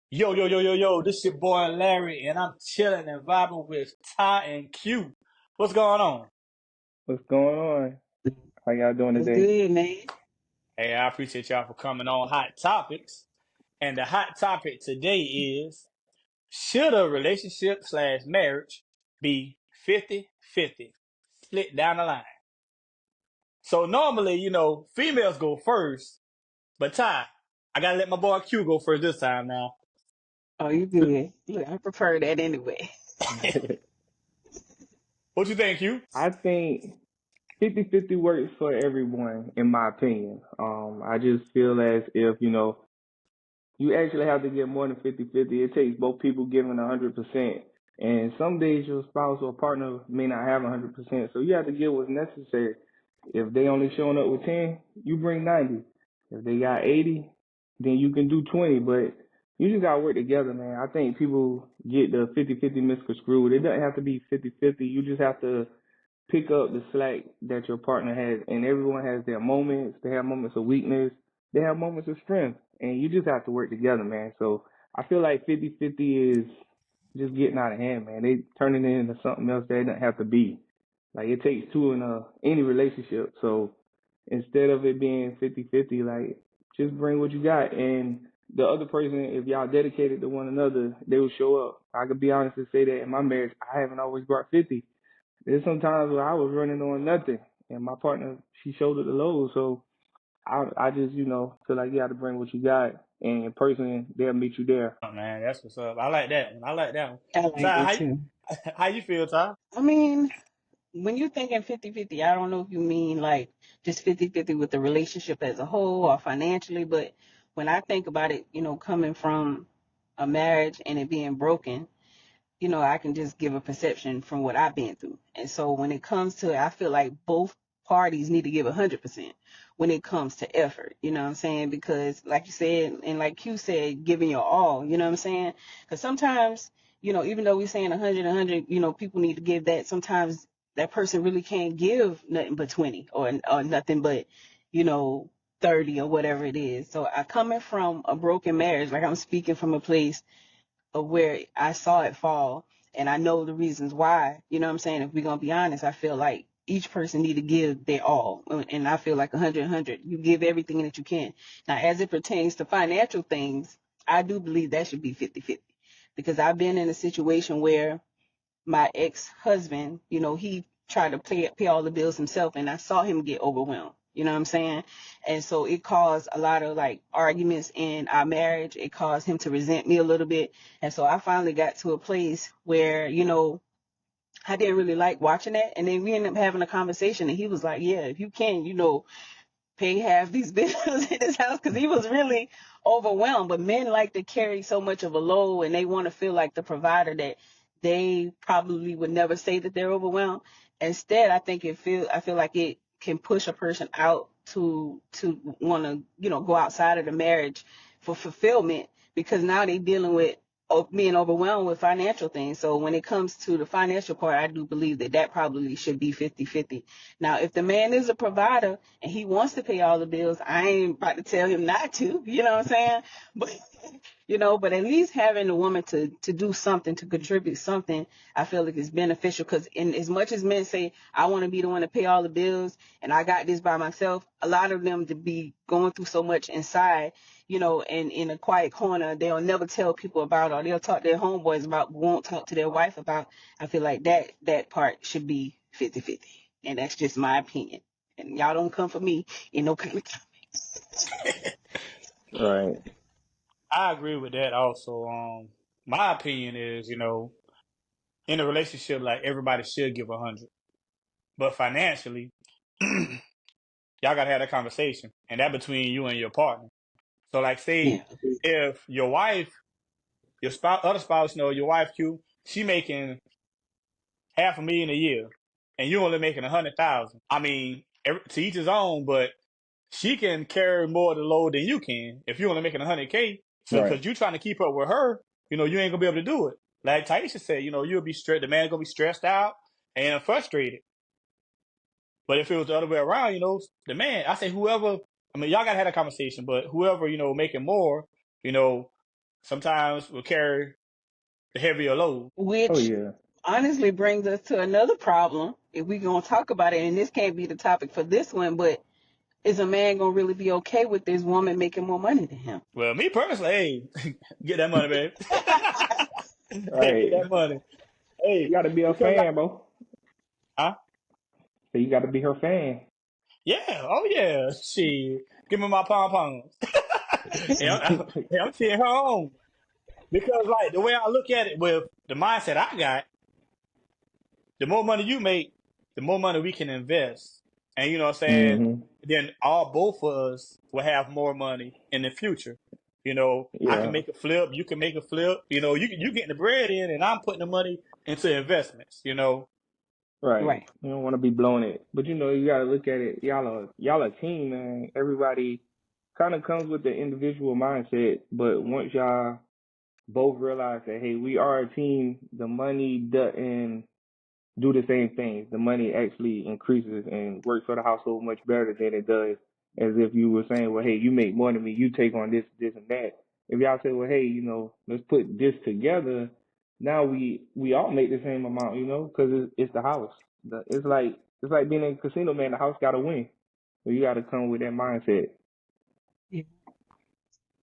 Yo, yo, yo, yo, yo, this your boy Larry, and I'm chilling and vibing with Ty and Q. What's going on? What's going on? How y'all doing What's today? good, man? Hey, I appreciate y'all for coming on Hot Topics. And the hot topic today is, should a relationship slash marriage be 50-50, split down the line? So normally, females go first, but Ty, I gotta let my boy Q go first this time now. Oh, you good. Look, I prefer that anyway. What you think, Q? I think 50-50 works for everyone, in my opinion. I just feel as if, you actually have to get more than 50-50. It takes both people giving 100%. And some days your spouse or partner may not have 100%. So you have to give what's necessary. If they only showing up with 10, you bring 90. If they got 80, then you can do 20. But you just got to work together, man. I think people get the 50-50 misconstrued. It doesn't have to be 50-50. You just have to pick up the slack that your partner has. And everyone has their moments. They have moments of weakness. They have moments of strength. And you just have to work together, man. So I feel like 50-50 is just getting out of hand, man. They turning it into something else that it doesn't have to be. Like it takes two in any relationship. So instead of it being 50-50, like just bring what you got. And the other person, if y'all dedicated to one another, they will show up. I could be honest and say that in my marriage, I haven't always brought 50. There's some times where I was running on nothing, and my partner, she shouldered the load. So I just, feel like you got to bring what you got, and in person, they'll meet you there. Oh, man, that's what's up. I like that one. I like that one. I like Ty, that how too. how you feel, Ty? I mean, when you're thinking 50-50, I don't know if you mean like just 50-50 with the relationship as a whole or financially, but when I think about it, coming from a marriage and it being broken, I can just give a perception from what I've been through. And so when it comes to it, I feel like both parties need to give 100% when it comes to effort. You know what I'm saying? Because like you said, and like Q said, giving your all, you know what I'm saying? Because sometimes, even though we're saying 100, people need to give that. Sometimes that person really can't give nothing but 20 or nothing but, you know, 30 or whatever it is. So I coming from a broken marriage, like I'm speaking from a place of where I saw it fall and I know the reasons why. You know what I'm saying? If we're going to be honest, I feel like each person need to give their all. And I feel like 100. You give everything that you can. Now, as it pertains to financial things, I do believe that should be 50-50 because I've been in a situation where my ex-husband, he tried to pay all the bills himself and I saw him get overwhelmed. You know what I'm saying? And so it caused a lot of like arguments in our marriage. It caused him to resent me a little bit. And so I finally got to a place where, I didn't really like watching that. And then we ended up having a conversation and he was like, yeah, if you can, pay half these bills in this house because he was really overwhelmed. But men like to carry so much of a load and they want to feel like the provider that they probably would never say that they're overwhelmed. Instead, I feel like it can push a person out to want to, go outside of the marriage for fulfillment because now they're dealing with being overwhelmed with financial things. So when it comes to the financial part, I do believe that probably should be 50-50. Now, if the man is a provider and he wants to pay all the bills, I ain't about to tell him not to, you know what I'm saying? But, but at least having a woman to do something, to contribute something, I feel like it's beneficial because in as much as men say, I want to be the one to pay all the bills and I got this by myself, a lot of them to be going through so much inside, and in a quiet corner, they'll never tell people about or they'll talk to their homeboys about, won't talk to their wife about. I feel like that part should be 50-50. And that's just my opinion. And y'all don't come for me in no kind of Right. I agree with that also. My opinion is, in a relationship, like everybody should give 100, but financially, y'all gotta have that conversation, and that between you and your partner. So, like, yeah. say if your wife, your spouse, other spouse, your wife Q, she making half a million a year, and you only making 100,000. I mean, to each his own, but she can carry more of the load than you can if you're only making 100K. So, Right. because you're trying to keep up with her, you ain't gonna be able to do it. Like Taisha said, you'll be stressed. The man's gonna be stressed out and frustrated. But if it was the other way around, the man, I say whoever. I mean, y'all gotta have a conversation, but whoever making more, you know, sometimes will carry the heavier load. Oh Which yeah. honestly brings us to another problem. If we're going to talk about it, and this can't be the topic for this one, but is a man going to really be okay with this woman making more money than him? Well, me personally, hey, get that money, baby. Hey, get Right. that money. You Hey, got to be a because like, fan, bro. huh? So you got to be her fan. Yeah, oh yeah. She give me my pom poms. Hey, I'm seeing her on because like the way I look at it with the mindset I got, the more money you make, the more money we can invest. And you know what I'm saying? Hmm. Then both of us will have more money in the future. You know, I can Yeah. make a flip, you can make a flip. You know, you getting the bread in, and I'm putting the money into investments. You know, Right. Right. You don't want to be blowing it, but you got to look at it. Y'all a team, man. Everybody kind of comes with the individual mindset, but once y'all both realize that, hey, we are a team, the money doesn't do the same things. The money actually increases and works for the household much better than it does as if you were saying, well, hey, you make more than me, you take on this, this, and that. If y'all say, well, hey, let's put this together, now we all make the same amount, because it's the house. It's like being in a casino, man. The house got to win. So you got to come with that mindset. Yeah.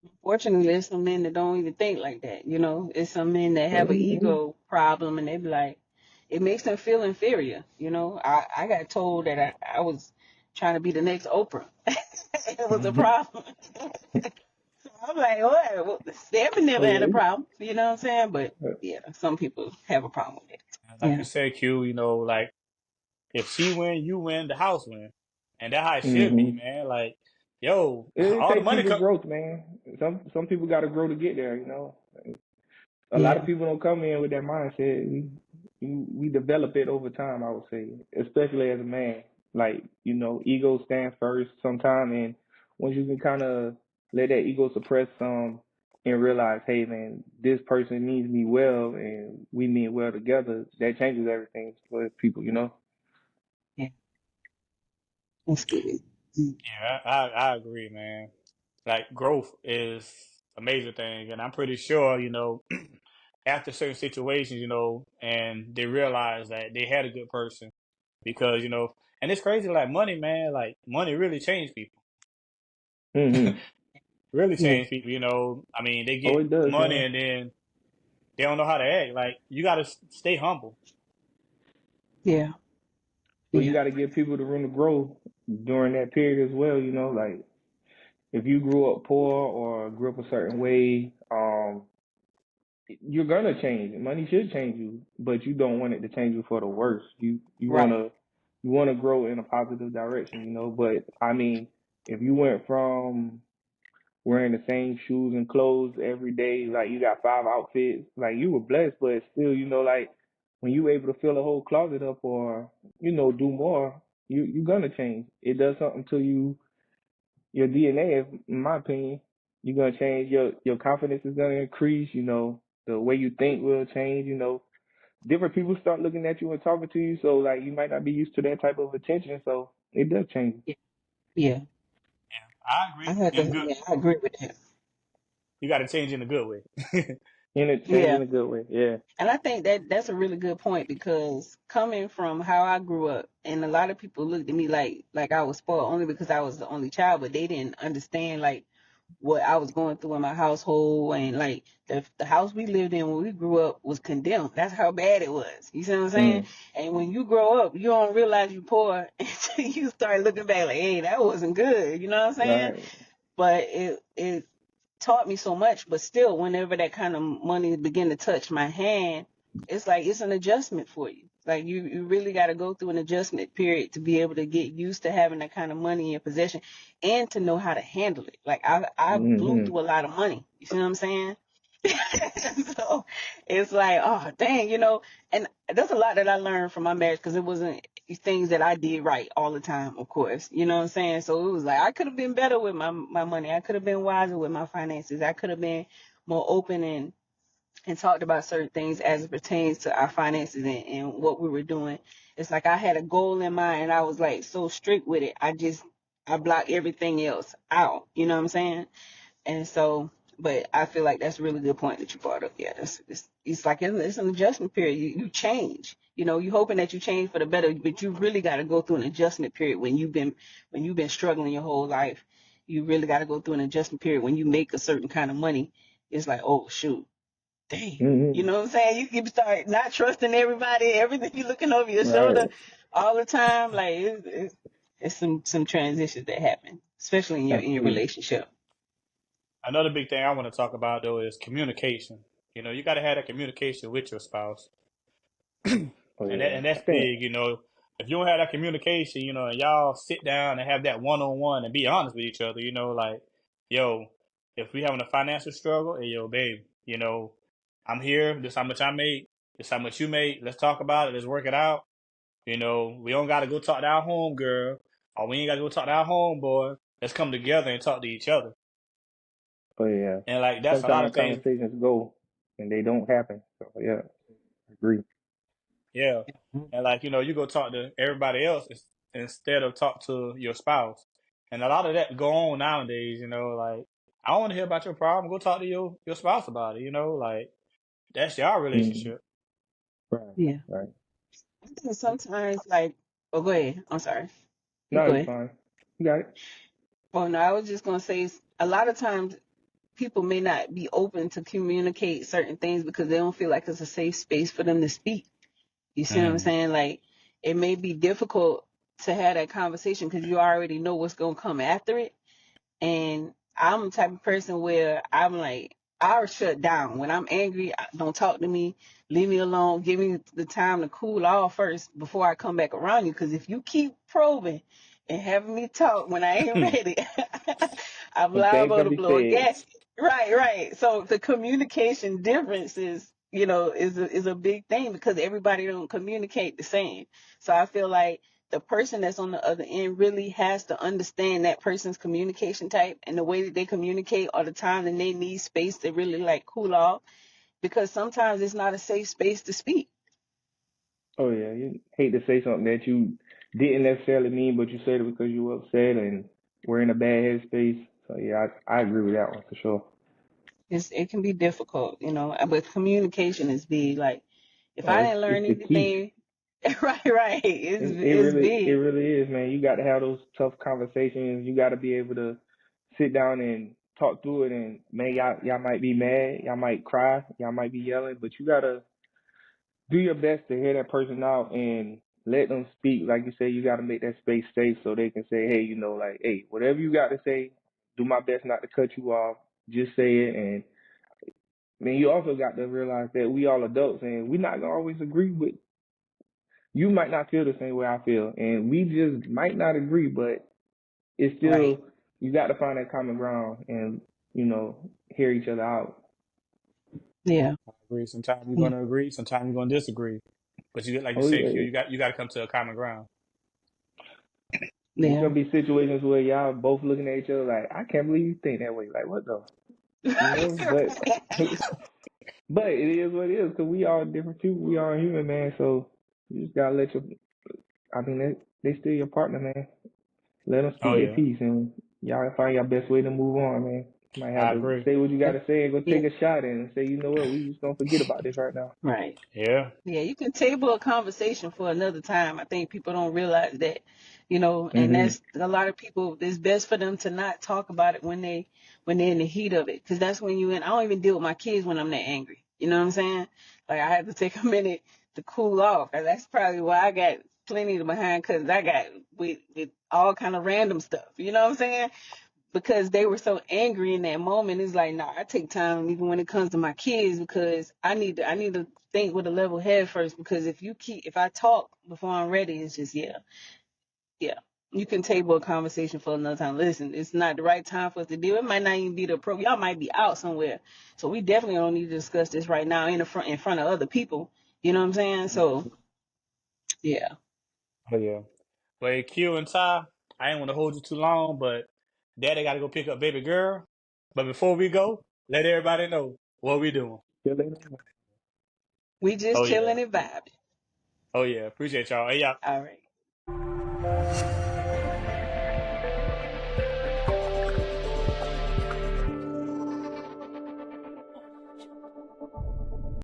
Unfortunately, there's some men that don't even think like that. You know, it's some men that have an Mhm. ego problem, and they be like, it makes them feel inferior. You know, I got told that I was trying to be the next Oprah. It was a problem. So I'm like, what? Well, Stephen never had a Okay. problem. You know what I'm saying? But yeah, some people have a problem with it. like Yeah. you said, Q. You know, like if she win, you win, the house win, and that's how it should be, Hmm. man. Like, yo, It all the takes money people come. growth, man. Some people got to grow to get there. A lot of Yeah. people don't come in with that mindset. We develop it over time, I would say, especially as a man. Like, ego stands first sometime, and once you can kind of let that ego suppress some and realize, hey, man, this person means me well, and we mean well together, that changes everything for people. Yeah. That's good. Mm. Yeah, I agree, man. Like growth is a major thing, and I'm pretty sure, after certain situations, and they realize that they had a good person because, and it's crazy, like money, man, like money really changed people, Hmm. really Yeah. changed people. I mean, they Oh, get it does, money man. and then they don't know how to act. Like you got to stay humble. Yeah. But you Yeah. got to give people the room to grow during that period as well. Like if you grew up poor or grew up a certain way, you're gonna change. Money should change you, but you don't want it to change you for the worse. You Right. wanna grow in a positive direction. But I mean, if you went from wearing the same shoes and clothes every day, like you got 5 outfits, like you were blessed, but still, like when you able to fill a whole closet up or do more, you're gonna change. It does something to your DNA, in my opinion. You're gonna change. Your confidence is gonna increase. The way you think will change. Different people start looking at you and talking to you. So like you might not be used to that type of attention. So it does change Yeah. Yeah. I I agree. had In to. good, Yeah, I agree with that. you got to change in a good way. in a change Yeah. in a good way. Yeah. And I think that that's a really good point because coming from how I grew up, and a lot of people looked at me like I was spoiled only because I was the only child, but they didn't understand like what I was going through in my household, and like the house we lived in when we grew up was condemned. That's how bad it was. You see what I'm saying? Mm. And when you grow up, you don't realize you're poor until you start looking back like, hey, that wasn't good. You know what I'm saying? Right. But it taught me so much. But still, whenever that kind of money begin to touch my hand, it's like it's an adjustment for you. Like you really got to go through an adjustment period to be able to get used to having that kind of money in your possession and to know how to handle it. Like I blew Hmm. through a lot of money. You see what I'm saying? So it's like, oh dang, and there's a lot that I learned from my marriage because it wasn't things that I did right all the time, of course. You know what I'm saying? So it was like I could have been better with my money. I could have been wiser with my finances. I could have been more open and talked about certain things as it pertains to our finances and what we were doing. It's like I had a goal in mind and I was like so strict with it. I blocked everything else out. You know what I'm saying? And so, But I feel like that's a really good point that you brought up. Yeah, it's like it's an adjustment period. You change. You know, you hoping that you change for the better, but you really got to go through an adjustment period when you've been struggling your whole life. You really got to go through an adjustment period when you make a certain kind of money. It's like, oh shoot, dang. You Mm-hmm. know what I'm saying? You start not trusting everybody, everything you looking over your shoulder Right. all the time. Like it's some transitions that happen, especially in your Absolutely. relationship. Another big thing I want to talk about though is communication. You know, you got to have that communication with your spouse, Oh and yeah. that's I think. big. You know, if you don't have that communication, you know, and y'all sit down and have that one on one and be honest with each other, you know, like, yo, if we having a financial struggle, hey, yo, babe, you know, I'm here. This how much I make. This how much you make. Let's talk about it. Let's work it out. You know, we don't got to go talk to our home girl, or we ain't got to go talk to our homeboy. Let's come together and talk to each other. Oh yeah. And like that's a lot Sometimes of things. conversations go and they don't happen. So yeah, I agree. Yeah. And like, you know, you go talk to everybody else instead of talk to your spouse. And a lot of that go on nowadays, you know, like I don't want to hear about your problem. Go talk to your spouse about it, you know, like that's your Mm-hmm. relationship. Right. Yeah. Right. I think sometimes, like, oh, go ahead. I'm sorry. You No, go it's ahead. fine. You got it. Oh, no, I was just going to say a lot of times people may not be open to communicate certain things because they don't feel like it's a safe space for them to speak. You see what I'm Mm. saying? Like, it may be difficult to have that conversation because you already know what's going to come after it. And I'm the type of person where I'm like, I'll shut down. When I'm angry, don't talk to me. Leave me alone. Give me the time to cool off first before I come back around you. Because if you keep probing and having me talk when I ain't ready, I'm Some things liable gonna to be blow a said. gasket. Right, right. So the communication difference is, is a big thing because everybody don't communicate the same. So I feel like the person that's on the other end really has to understand that person's communication type and the way that they communicate or the time that they need space to really like cool off because sometimes it's not a safe space to speak. Oh yeah, you hate to say something that you didn't necessarily mean, but you said it because you were upset and were in a bad headspace. So yeah, I agree with that one for sure. It can be difficult, but communication is big. Like if Oh, I it's didn't learn it's the key. anything, right, It it's it big. really is, man. You got to have those tough conversations. You got to be able to sit down and talk through it. And man, y'all might be mad, y'all might cry, y'all might be yelling, but you gotta do your best to hear that person out and let them speak. Like you say, you got to make that space safe so they can say, hey, like, hey, whatever you got to say, do my best not to cut you off. Just say it. And then you also got to realize that we all adults and we're not gonna always agree with. You might not feel the same way I feel, and we just might not agree, but it's Right. still you got to find that common ground and hear each other out. Yeah. I agree. Sometimes you're Yeah. gonna agree, sometimes you're gonna disagree. But you like you Oh say, yeah, Q, you got to come to a common ground. it's Yeah. gonna be situations where y'all both looking at each other like, I can't believe you think that way. Like what the, But but it is what it is because we all different too. We all human, man. So you just gotta let your. I mean, they still your partner, man. Let them Oh speak their yeah, piece, and y'all find your best way to move on, man. Might have I to agree. say what you gotta say and go Yeah. take a shot and say, you know what, we just gonna forget about this right now. Right. Yeah. Yeah, you can table a conversation for another time. I think people don't realize that, and Mhm. that's a lot of people. It's best for them to not talk about it when they're in the heat of it, because that's when you in. I don't even deal with my kids when I'm that angry. You know what I'm saying? Like I have to take a minute to cool off. And that's probably why I got plenty to behind, because I got with all kind of random stuff. You know what I'm saying? Because they were so angry in that moment. It's like, nah, I take time even when it comes to my kids because I need to think with a level head first. Because if I talk before I'm ready, it's just yeah. You can table a conversation for another time. Listen, it's not the right time for us to deal. It might not even be the pro. Y'all might be out somewhere, so we definitely don't need to discuss this right now in front of other people. You know what I'm saying? So yeah, Oh yeah. But hey, Q and Ty, I ain't want to hold you too long, but Daddy got to go pick up baby girl. But before we go, let everybody know what we doing. See you later. we just Oh yeah. chilling and vibing. Oh yeah. Appreciate y'all. Hey, y'all. All right.